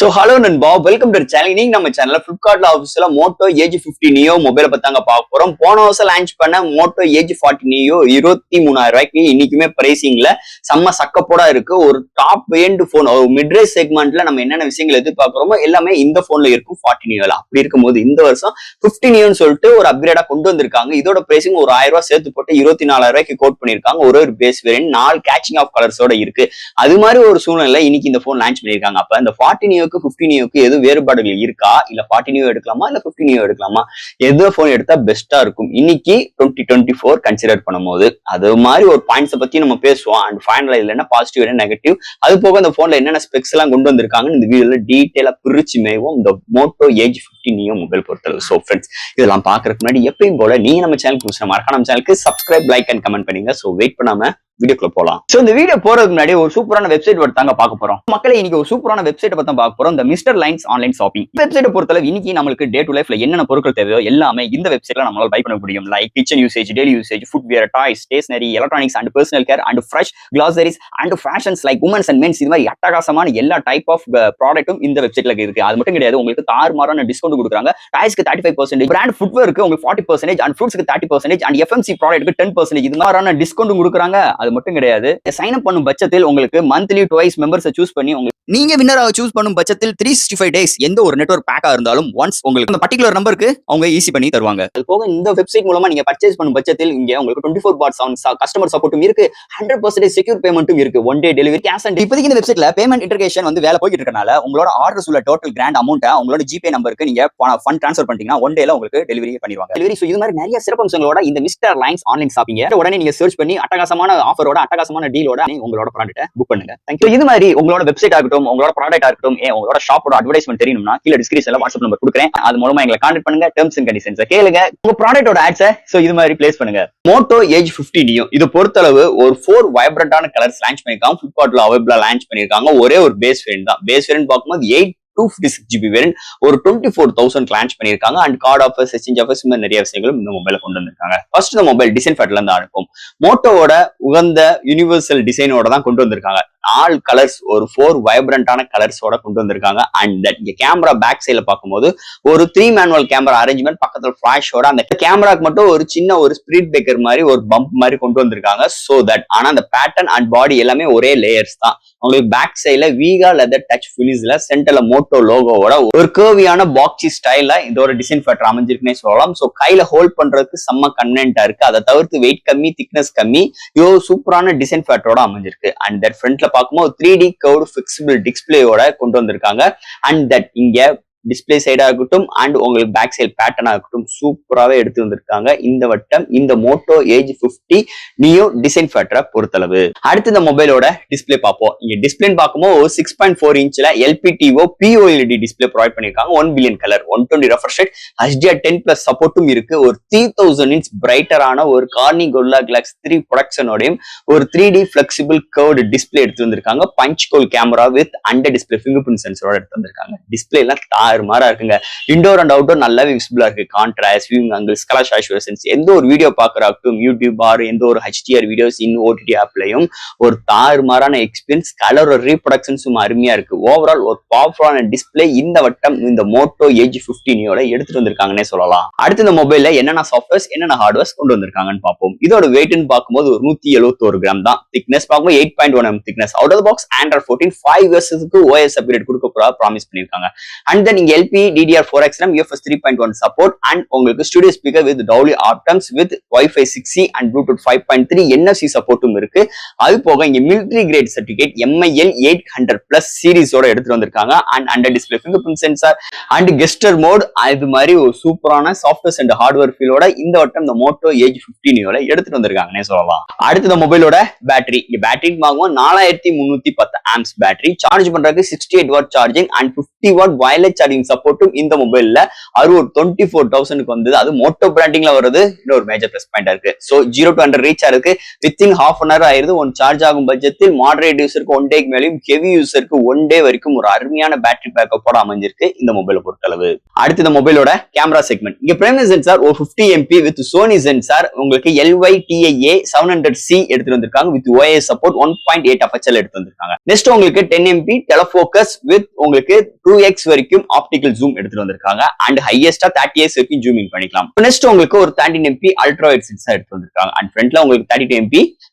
So hello நண்பா, welcome to channel. இன்னைக்கு நம்ம சேனல்ல Flipkartல ஆஃபீஸ்ல Moto Edge 50 Neo மொபைலை பத்தாங்க பார்க்க போறோம். போன வருஷம் லான்ச் பண்ண Moto Edge 40 Neo 23,000 ரூபாய்க்கு இன்னைக்குமே பிரைசிங்ல செம்ம சக்கப்போடா இருக்கு. ஒரு டாப் எண்ட் போன், ஒரு மிட் ரேஞ்ச் செக்மெண்ட்ல நம்ம என்னென்ன விஷயங்கள் எதிர்பார்க்கிறோமோ எல்லாமே இந்த போன்ல இருக்கும் 40 Neoல. அப்படி இருக்கும்போது இந்த வருஷம் 50 Neoன்னு சொல்லிட்டு ஒரு அப்கிரேடா கொண்டு வந்திருக்காங்க. இதோட பிரைசிங் ஒரு 1000 ரூபாய் சேர்த்து போட்டு 24,000 ரூபாய்க்கு கோட் பண்ணிருக்காங்க. ஒரு பேஸ் வேரியன்ட் 4 கேச்சிங் ஆஃப் கலர்ஸோட இருக்கு. அது மாதிரி ஒரு சூழ்நிலை இன்னைக்கு இந்த போன் லான்ச் பண்ணிருக்காங்க. அப்ப இந்த 40 Neo 50 Neoக்கு எது வேறுபாடுகள் இருக்கா, இல்ல 40 Neo எடுக்கலாமா, இல்ல 50 Neo எடுக்கலாமா, எது போன் எடுத்தா பெஸ்டா இருக்கும் இன்னைக்கு 2024 கன்சிடர் பண்ணும்போது அது மாதிரி ஒரு பாயிண்ட்ஸ் பத்தி நம்ம பேசுவோம். அண்ட் ஃபைனலா இதுல என்ன பாசிட்டிவ் என்ன நெகட்டிவ், அது போக இந்த போன்ல என்னென்ன ஸ்பெக்ஸ் எல்லாம் கொண்டு வந்திருக்காங்கன்னு இந்த வீடியோல டீடைலா பிரிச்சு மேவும் இந்த Moto Edge 50 Neo மொபைல் பொறுத்தளவு. சோ ஃப்ரெண்ட்ஸ், இதெல்லாம் பாக்குறதுக்கு முன்னாடி எப்பயும் போல நீங்க நம்ம சேனலுக்கு புதுசா மறக்காம நம்ம சேனலுக்கு சப்ஸ்கிரைப், லைக் அண்ட் கமெண்ட் பண்ணுங்க. சோ வெயிட் பண்ணாம வீடியோக்குள்ள போலாம். சோ இந்த வீடியோ போறதுக்கு முன்னாடி ஒரு சூப்பரான வெப்சைட் தாங்க பார்க்க போறோம். மக்களே, இன்னைக்கு ஒரு சூப்பரான வெப்சைட் பத்தி பார்க்க போறோம். இந்த mister lines online shopping website பொறுத்தளவு இன்னைக்கு நமக்கு டே டு லைஃப்ல என்னென்ன பொருட்கள் தேவையோ எல்லாமே இந்த வெப்சைட்ல நம்மளால பை பண்ண முடியும். Like kitchen usage, daily usage, footwear, toys, stationery, electronics and personal care and fresh groceries and fashions like women's and men's, இது மாதிரி அட்டகாசமான எல்லா டைப் ஆஃப் ப்ராடக்ட்டும் இந்த வெப்சைட்ல இருக்கு. அது மட்டும் கிடையாது, உங்களுக்கு தாறுமாறான டிஸ்கவுண்ட் கொடுக்குறாங்க. டாய்ஸ்க்கு 35%, பிராண்ட் ஃபுட்வேருக்கு உங்களுக்கு 40% அண்ட் ஃப்ரூட்ஸ்க்கு 30% அண்ட் எஃப்எம்சி ப்ராடக்ட்க்கு 10%, இது மாதிரியான டிஸ்கவுண்ட் கொடுக்குறாங்க. அது மட்டும் கிடையாது, சைன் அப் பண்ணும் பட்சத்தில் உங்களுக்கு மந்த்லி டுவைஸ் மெம்பர்ஸ் சூஸ் பண்ணி நீங்க வின்னராக சூஸ் பண்ணும் பட்சத்தில் 365 டேஸ் எந்த ஒரு நெட்வொர்க் பேக்கா இருந்தாலும் ஒன்ஸ் உங்களுக்கு அந்த பர்டிகுலர் நம்பருக்கு அவங்க ஈஸி பண்ணி தருவாங்க. அது போக இந்த வெப்சைட் மூலமா நீங்க பர்ச்சேஸ் பண்ணும் பட்சத்தில் இங்க உங்களுக்கு 24/7 கஸ்டமர் சப்போர்ட்டும் இருக்கு, 100% செக்யூர் பேமெண்ட்டும் இருக்கு, one day delivery, cash on. இப்போதைக்கு இந்த வெப்சைட்ல பேமெண்ட் இன்டகிரேஷன் வந்து வேலை போயிட்டு இருக்கனால உங்களோட ஆர்டர்ஸ் உள்ள டோட்டல் கிராண்ட் அமௌண்ட்டை உங்களோட ஜிபே நம்பருக்கு நீங்க ஃபண்ட் ட்ரான்ஸ்ஃபர் பண்ணிட்டீங்கன்னா ஒன் டேல உங்களுக்கு டெலிவரி பண்ணிடுவாங்க. டெலிவரி. ஸோ இது மாதிரி நிறைய சிறப்பம்சங்களோட இந்த மிஸ்டர் லைன்ஸ் ஆன்லைன் ஷாப்பிங் உடனே நீங்க சர்ச் பண்ணி அட்டகாசமான ஆஃபரோட அட்டகாசமான டீலோட உங்களோட ப்ராடக்ட்டை புக் பண்ணுங்க. தேங்க்யூ. இது மாதிரி உங்களோட வெப்சைட் ஆகட்டும், உங்களோட ப்ராடக்ட் ஆகட்டும், உங்களோட ஷாப்போட அட்வர்டைஸ்மெண்ட் தெரியணும்னா கீழே டிஸ்கிரிப்ஷன்ல வாட்ஸ்அப் நம்பர் கொடுக்குறேன். அது மூலமா எங்களை கான்டாக்ட் பண்ணுங்க. டெர்ம்ஸ் அண்ட் கண்டிஷன்ஸ் கேளுங்க. உங்க ப்ராடக்ட்டோட ஆட்ஸை சோ இது மாதிரி பிளேஸ் பண்ணுங்க. Moto Edge 50 Neo இது பொறுத்தளவு ஒரு 4 வைப்ரண்டான கலர்ஸ் லான்ச் பண்ணிருக்காங்க. Flipkartல அவைலபிளா லான்ச் பண்ணிருக்காங்க. ஒரே ஒரு பேஸ் வேரியன்ட் தான். பேஸ் வேரியன்ட் பார்க்கும்போது 256GB வேரியன்ட் ஒரு 24,000 லான்ச் பண்ணிருக்காங்க. And card offers, exchange offers, நிறைய விஷயங்களும் இந்த மொபைல கொண்டு வந்திருக்காங்க. ஃபர்ஸ்ட் இந்த மொபைல் டிசைன் ஃபேட்ல இருந்து ஆரம்பிப்போம். மோட்டோவோட உகந்த யூனிவர்சல் டிசைனோட தான் கொண்டு வந்திருக்காங்க. 4 கலர்ஸ், ஒரு 4 வைப்ரண்டான கலர்ஸோட கொண்டு வந்திருக்காங்க. அண்ட் தட் இங்க கேமரா பேக் சைட்ல பார்க்கும்போது ஒரு 3 மேனுவல் கேமரா அரேஞ்ச்மெண்ட், பக்கத்துல ஃபிளாஷோட அந்த கேமராக்கு மட்டும் ஒரு சின்ன ஒரு ஸ்பீட் பிரேக்கர் மாதிரி ஒரு பம்ப் மாதிரி கொண்டு வந்திருக்காங்க. சோ தட் ஆனா அந்த பேட்டர்ன் அண்ட் பாடி எல்லாமே ஒரே லேயர்ஸ் தான். உங்களுக்கு பேக் சைட்ல வீகா லெதர் டச் ஃபினிஷ்ல சென்டர்ல மோட்டோ லோகோவோட ஒரு கர்வியான பாக்ஸி ஸ்டைல்ல இதோட டிசைன் ஃபேக்டர் அமைஞ்சிருக்குன்னே சொல்லலாம். சோ கையில ஹோல்ட் பண்றதுக்கு செம்ம கன்வென்ட்டா இருக்கு. அதை தவிர்த்து வெயிட் கம்மி, திக்னஸ் கம்மி, சூப்பரான டிசைன் ஃபேக்டரோட அமைஞ்சிருக்கு. அண்ட் தட் ஃப்ரண்ட்ல பார்க்கும்போது 3D கர்வ்டு ஃபிக்ஸபிள் டிஸ்பிளேயோட கொண்டு வந்திருக்காங்க. அண்ட் தட் இங்க டிஸ்பிளே சைடா இருக்கட்டும் அண்ட் உங்களுக்கு பேக் சைட் பேட்டர்னா இருக்கட்டும் சூப்பராகவே எடுத்து வந்திருக்காங்க இந்த வட்டம் இந்த Moto Edge 50 Neo டிசைன் ஃபேக்டரை பொறுத்தளவு. அடுத்து இந்த மொபைலோட டிஸ்பிளே பார்ப்போம். இங்க டிஸ்பிளே பார்க்கும்போது 6.4 இன்ச்ல LPTO POLED டிஸ்பிளே ப்ரொவைட் பண்ணிருக்காங்க. 1 billion colour, 120 refresh rate, HDR10+ சப்போர்ட்டும் இருக்கு. ஒரு 3000 இன்ச் பிரைட்டரான ஒரு கார்னி கோரில்லா கிளாஸ் 3 ப்ரொடக்ஷனோடையும் ஒரு 3D ஃபிளெக்சிபிள் கர்வ்டு டிஸ்பிளே எடுத்து வந்திருக்காங்க. Punch hole camera with under display finger print சென்சரோட எடுத்து வந்திருக்காங்க. டிஸ்பிளே எல்லாம் மாறா இருக்குங்க. இன்டோர் அண்ட் அவுட்டோர் நல்லாவே விசிபிளா இருக்கு. கான்ட்ராஸ்ட், வியூவிங் ஆங்கிள்ஸ், கலர் சாச்சுரேஷன்ஸ், எந்த ஒரு வீடியோ பாக்குறாகட்டும், யூடியூப் ஆர் எந்த ஒரு HDR வீடியோஸ் இன் OTT ஆப்லயும் ஒரு தாறுமாறான எக்ஸ்பீரியன்ஸ், கலர் ரீப்ரொடக்ஷன்ஸும் அருமையா இருக்கு. ஓவரால் ஒரு பவர்ஃபுல்லான டிஸ்பிளே இந்த வட்டம் இந்த Moto Edge 50 Neoல எடுத்துட்டு வந்திருக்காங்கன்னே சொல்லலாம். அடுத்து இந்த மொபைல்ல என்னென்ன சாஃப்ட்வேர்ஸ், என்னென்ன ஹார்ட்வேர்ஸ் கொண்டு வந்திருக்காங்கன்னு பார்ப்போம். இதோட வெயிட்னு பார்க்கும்போது ஒரு 171 கிராம் தான். திக்னஸ் பார்க்கும்போது 8.1 mm thickness. Out of the box Android 14 5 இயர்ஸ்க்கு OS அப்கிரேட் கொடுக்க போறதா ப்ராமிஸ் பண்ணிருக்காங்க. And then LP DDR4X RAM UFS 3.1 support and உங்களுக்கு studio speaker with Dolby Atmos with Wi-Fi 6E and Bluetooth 5.3 NFC சப்போர்ட்டும் இருக்கு. அது போக இங்க மிலிட்டரி கிரேட் சர்டிபிகேட் MIL 800+ சீரிஸோட எடுத்துட்டு வந்திருக்காங்க. And under display finger print sensor and gesture mode, அது மாதிரி ஒரு சூப்பரான சாஃப்ட்வேர்ஸ் அண்ட் ஹார்ட்வேர் ஃபீலோட இந்த வட்டம் இந்த Moto Edge 50 Neoல எடுத்துட்டு வந்திருக்காங்கன்னே சொல்லலாம். அடுத்து இந்த மொபைலோட பேட்டரி. இங்க பேட்டரி வாங்குவோம் 4310 ஆம்ஸ் பேட்டரி. சார்ஜ் பண்றதுக்கு 68 watt charging and 50 what wireless charging charging சப்போர்ட்டும் இந்த மொபைல்ல அது ஒரு 24,000க்கு வந்தது. அது மோட்டோ பிராண்டிங்ல வருது இன்னொரு மேஜர் பிளஸ் பாயிண்டா இருக்கு. சோ 0 to 100 ரீச் ஆயிருக்கு வித்தின் ஹாஃப் அன் ஹவர் ஆயிருது. ஒன் சார்ஜ் ஆகும் பட்சத்தில் மாடரேட் யூசருக்கு 1 டேக்கு மேலேயும் ஹெவி யூசருக்கு 1 டே வரைக்கும் ஒரு அருமையான பேட்டரி பேக்கப்போட அமைஞ்சிருக்கு இந்த மொபைலை பொறுத்தளவு. அடுத்து இந்த மொபைலோட கேமரா செக்மெண்ட். இங்க பிரைமரி சென்சார் ஒரு 50 MP வித் சோனி சென்சார் உங்களுக்கு LYTIA 700C எடுத்துட்டு வந்திருக்காங்க வித் OIS சப்போர்ட் 1.8 அபர்ச்சர் எடுத்து வந்திருக்காங்க. நெக்ஸ்ட் உங்களுக்கு 10 MP டெலஃபோக்கஸ் வித் உங்களுக்கு 2x வரைக்கும் ஆப்டிகல் ஜூம் எடுத்துட்டு வந்திருக்காங்க அண்ட் ஹையஸ்டா 30x வரைக்கும் ஜூமிங் பண்ணிக்கலாம். நெக்ஸ்ட் உங்களுக்கு ஒரு 13 MP அல்ட்ரா வைட் சென்சார் எடுத்து வந்திருக்காங்க அண்ட் ஃப்ரண்ட்ல உங்களுக்கு 32 MP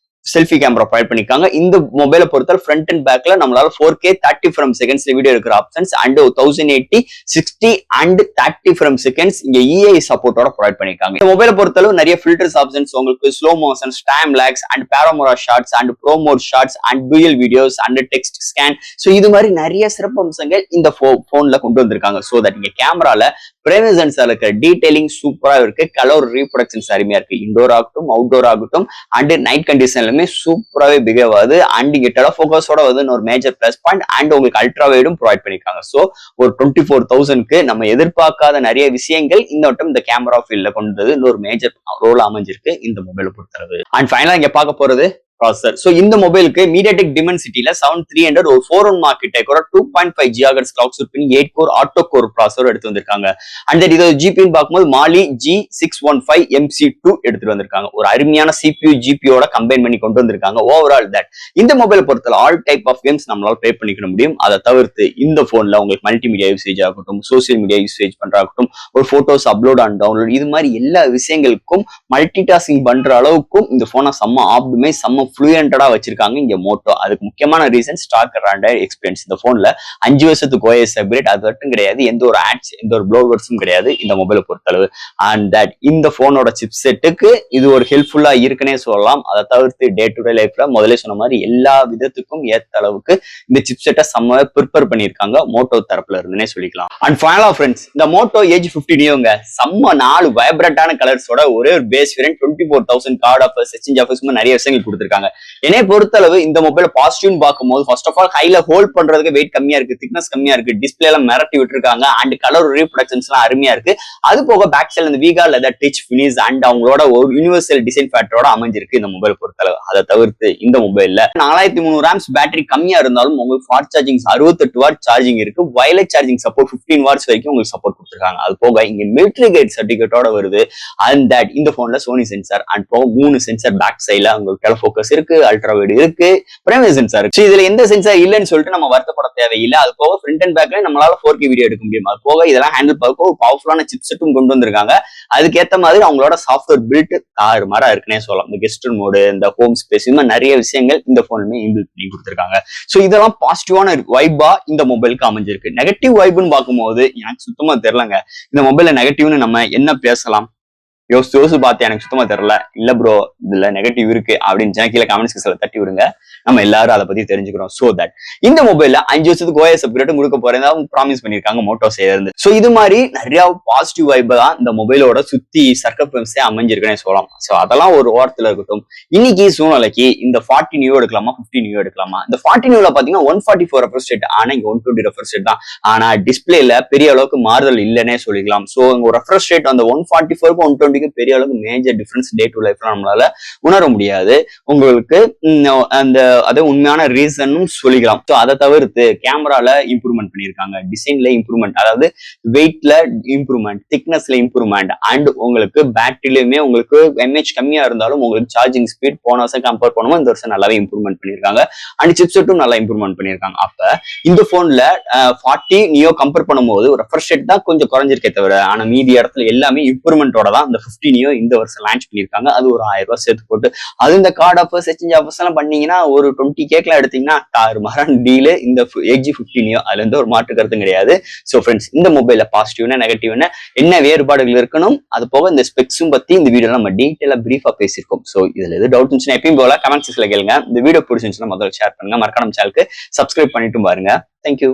செல்ஃபி கேமரா ப்ரொவைட் பண்ணிருக்காங்க. இந்த மொபைலை பொறுத்தவரை ஃப்ரண்ட் அண்ட் பேக்ல நம்மளால 4K 30 ஃப்ரேம் செகண்ட்ஸ்ல வீடியோ எடுக்கிற options and 1080 60 and 30 frame seconds இங்க EI சப்போர்ட்டோட ப்ரொவைட் பண்ணிருக்காங்க. இந்த மொபைலை பொறுத்தளவு நிறைய ஃபில்டர்ஸ் ஆப்ஷன்ஸ் உங்களுக்கு slow motions, time lapse and panorama shots and pro mode shots and dual videos and text scan so இது மாதிரி நிறைய சிறப்பு அம்சங்கள் இந்த போன்ல கொண்டு வந்திருக்காங்க. சோ தட் இங்க கேமரால பிரைமரி சென்சார்ல இருக்கிற டீடைலிங் சூப்பரா இருக்கு. கலர் ரீப்ரொடக்ஷன்ஸ் அருமையா இருக்கு. இன்டோர் ஆகட்டும் அவுட்டோர் ஆகட்டும் அண்ட் நைட் கண்டிஷன்ல சூப்பராகவே பிஹேவ் ஆகுது அண்ட் இங்க டெலஃபோக்கஸோட வந்து ஒரு மேஜர் பிளஸ் பாயிண்ட் அண்ட் உங்களுக்கு அல்ட்ரா வைடும் ப்ரொவைட் பண்ணிருக்காங்க. சோ ஒரு 24,000க்கு நம்ம எதிர்பார்க்காத நிறைய விஷயங்கள் இந்த வட்டம் இந்த கேமரா ஃபீல்ட்ல கொண்டு வந்து ஒரு மேஜர் ரோல் அமைஞ்சிருக்கு இந்த மொபைலை பொறுத்தளவு. அண்ட் ஃபைனலா இங்க பார்க்க போறது ப்ராசஸர். சோ இந்த மொபைலுக்கு MediaTek Dimensity 7300 ஒரு 4-1 மார்க்கெட் கூட 2.5 GHz clock speed 8 core auto core processor எடுத்து வந்திருக்காங்க. அண்ட் இது ஜிபின்னு பார்க்கும்போது Mali G615 MC2 எடுத்துட்டு வந்திருக்காங்க. ஒரு அருமையான CPU GPU-யோட கம்பைன் பண்ணி கொண்டு வந்திருக்காங்க. ஓவரால் தட் இந்த மொபைலை பொறுத்தல ஆல் டைப் ஆஃப் கேம்ஸ் நம்மளால ப்ளே பண்ணிக்க முடியும். அதை தவிர்த்து இந்த போன்ல உங்களுக்கு மல்டிமீடியா யூசேஜ் ஆகட்டும், சோசியல் மீடியா யூசேஜ் பண்றாகட்டும், ஒரு போட்டோஸ் அப்லோட் அண்ட் டவுன்லோட் இது மாதிரி எல்லா விஷயங்களுக்கும் மல்டி டாஸ்கிங் பண்ற அளவுக்கும் இந்த போனை செம்ம ஆப்டுமே செம்ம ஃப்ளூயண்டடா வச்சிருக்காங்க இங்க மோட்டோ. அதுக்கு முக்கியமான ரீசன் ஸ்டாக் ஆண்ட்ராய்டு எக்ஸ்பீரியன்ஸ். இந்த போன்ல 5 வருஷத்துக்கு OS அப்கிரேட் அது மட்டும் கிடையாது, எந்த ஒரு ஆட்ஸ் எந்த ஒரு ப்ளோவர்ஸும் கிடையாது இந்த மொபைலை பொறுத்தளவு. அண்ட் தட் இந்த போனோட சிப் செட்டுக்கு இது ஒரு ஹெல்ப்ஃபுல்லா இருக்குன்னே சொல்லலாம். அதை தவிர்த்து டே டு டே லைஃப்ல முதல்ல சொன்ன மாதிரி எல்லா விதத்துக்கும் ஏத்த அளவுக்கு இந்த சிப் செட்டை செம்ம ப்ரிப்பேர் பண்ணியிருக்காங்க மோட்டோ தரப்புல இருந்துன்னே சொல்லிக்கலாம். அண்ட் ஃபைனலா ஃப்ரெண்ட்ஸ் இந்த மோட்டோ ஏஜ் 50 நியோங்க செம்ம 4 வைப்ரண்டான கலர்ஸோட ஒரே ஒரு base variant 24,000 card offers exchange offers நிறைய விஷயங்கள் கொடுத்திருக்காங்க. என்னை பொறுத்தளவு இந்த மொபைல் பாசிட்டிவ் பார்க்கும்போது ஃபர்ஸ்ட் ஆஃப் ஆல் ஹைல ஹோல்ட் பண்றதுக்கு வெயிட் கம்மியா இருக்கு, திக்னஸ் கம்மியா இருக்கு, டிஸ்பிளே எல்லாம் மிரட்டி விட்டுருக்காங்க அண்ட் கலர் ரீப்ரொடக்ஷன்ஸ் எல்லாம் அருமையா இருக்கு. அது போக பேக் சைடுல இந்த Vega leather touch finish and அவங்களோட ஒரு யூனிவர்சல் டிசைன் ஃபேக்டரோட அமைஞ்சிருக்கு இந்த மொபைல் பொறுத்தளவு. அதை தவிர்த்து இந்த மொபைல்ல 4300 ஆம்ஸ் பேட்டரி கம்மியா இருந்தாலும் உங்களுக்கு ஃபாஸ்ட் சார்ஜிங் 68 வாட் சார்ஜிங் இருக்கு. வயர்லெஸ் சார்ஜிங் சப்போர்ட் 15 வாட்ஸ் வரைக்கும் உங்களுக்கு சப்போர்ட் கொடுத்துருக்காங்க. அது போக இங்க மிலிட்டரி கிரேட் சர்டிபிகேட்டோட வருது. அண்ட் தட் இந்த போன்ல சோனி சென்சார் அண்ட் போக 3 சென்சார் பேக் சைடுல உங்களுக்கு டெலஃபோக்கஸ் இருக்கு, அல்ட்ரா வைட் இருக்கு, பிரைமரி சென்சார் இருக்கு. இதுல எந்த சென்சார் இல்லைன்னு சொல்லிட்டு நம்ம வருத்தப்பட தேவையில்லை. அது போக ஃப்ரண்ட் அண்ட் பேக்ல நம்மளால 4K வீடியோ எடுக்க முடியும். அது போக இதெல்லாம் ஹேண்டில் பார்க்க ஒரு பவர்ஃபுல்லான சிப் செட்டும் கொண்டு வந்திருக்காங்க. அதுக்கேற்ற மாதிரி அவங்களோட சாஃப்ட்வேர் பில்ட் தாறுமாறா இருக்குன்னே சொல்லலாம். இந்த கெஸ்ட் மோடு, இந்த ஹோம் ஸ்பேஸ், இந்த மாதிரி நிறைய விஷயங்கள் இந்த போனுமே இன்பில்ட் பண்ணி கொடுத்திருக்காங்க. சோ இதெல்லாம் பாசிட்டிவான வைபா இந்த மொபைலுக்கு அமைஞ்சிருக்கு. நெகட்டிவ் வைப்னு பார்க்கும்போது எனக்கு சுத்தமா தெரியலங்க. இந்த மொபைல்ல நெகட்டிவ்னு நம்ம என்ன பேசலாம் யோசிச்சு பார்த்து எனக்கு சுத்தமா தெரியல. இல்ல ப்ரோ இதுல நெகட்டிவ் இருக்கு அப்படின்னு கீழே கமெண்ட்ஸ் செக்ஷன்ல தட்டி விடுங்க. நம்ம எல்லாரும் அதை பத்தி தெரிஞ்சுக்கிறோம். சோ தட் இந்த மொபைல்ல 5 வருஷத்துக்கு OS அப்கிரேட் கொடுக்க போறதா ப்ராமிஸ் பண்ணிருக்காங்க மோட்டோ சைடுல. சோ இது மாதிரி நிறைய பாசிட்டிவ் வைப் தான் இந்த மொபைலோட சுத்தி சர்க்கம்ஃபரன்ஸே அமைஞ்சிருக்குன்னே சொல்லலாம். சோ அதெல்லாம் ஒரு ஓரத்துல இருக்கட்டும். இன்னைக்கு சூழ்நிலைக்கு இந்த 40 நியூ எடுக்கலாமா 50 நியூ எடுக்கலாமா? இந்த 40 நியூல பாத்தீங்கன்னா 144 ரெஃப்ரெஷ் ரேட், ஆனா இங்க 120 ரெஃப்ரெஷ் ரேட் தான். ஆனா டிஸ்பிளேல பெரிய அளவுக்கு மாறுதல் இல்லைன்னே சொல்லிக்கலாம். சோ உங்க ரெஃப்ரெஷ் ரேட் அந்த 144க்கு 120க்கு பெரிய அளவுக்கு மேஜர் டிஃபரன்ஸ் டே டு லைஃப்ல நம்மளால உணர முடியாது. உங்களுக்கு அந்த அது உண்மையான ரீசனும் சொல்லிக்கலாம். ஸோ அதை தவிர்த்து கேமரால இம்ப்ரூவ்மெண்ட் பண்ணியிருக்காங்க, டிசைன்ல இம்ப்ரூவ்மெண்ட், அதாவது வெயிட்ல இம்ப்ரூவ்மெண்ட், திக்னஸ்ல இம்ப்ரூவ்மெண்ட் அண்ட் உங்களுக்கு பேட்டரியிலுமே உங்களுக்கு எம்ஏஹெச் கம்மியா இருந்தாலும் உங்களுக்கு சார்ஜிங் ஸ்பீட் போன வருஷம் கம்பேர் பண்ணுவோம் இந்த வருஷம் நல்லாவே இம்ப்ரூவ்மெண்ட் பண்ணியிருக்காங்க அண்ட் சிப்செட்டும் நல்லா இம்ப்ரூவ்மெண்ட் பண்ணியிருக்காங்க. அப்ப இந்த போன்ல 40 நியோ கம்பேர் பண்ணும்போது ஒரு ரெஃப்ரெஷ் ரேட் தான் கொஞ்சம் குறைஞ்சிருக்கே தவிர ஆனா மீதி இடத்துல எல்லாமே இம்ப்ரூவ்மெண்டோட தான் இந்த 50 நியோ இந்த வருஷம் லான்ச் பண்ணியிருக்காங்க. அது ஒரு 1000 ரூபாய் சேர்த்து போட்டு அது இந்த கார்டு ஆஃபர்ஸ் எக்ஸ்சேஞ்ச் ஆஃபர்ஸ் எல்லாம் பண்ணீங்கன்னா ஒரு 20K எடுத்தீங்கன்னா தாறுமாறான டீல் இந்த AG50 நியோ. அதுல இருந்து ஒரு மாற்று கருத்தும் கிடையாது. சோ ஃப்ரெண்ட்ஸ் இந்த மொபைல்ல பாசிட்டிவ்னா நெகட்டிவ்னா என்ன வேறுபாடுகள் இருக்கணும், அது போக இந்த ஸ்பெக்ஸும் பத்தி இந்த வீடியோல நம்ம டீட்டெயிலா பிரீஃபா பேசியிருக்கோம். சோ இதுல எது டவுட் இருந்துச்சுன்னா எப்பயும் போல கமெண்ட் செக்ஷன்ல கேளுங்க. இந்த வீடியோ பிடிச்சிருந்துச்சுன்னா முதல்ல ஷேர் பண்ணுங்க, மறக்காம சேனலுக்கு சப்ஸ்கிரைப் பண்ணிட்டு பாருங்க. தேங்க்யூ.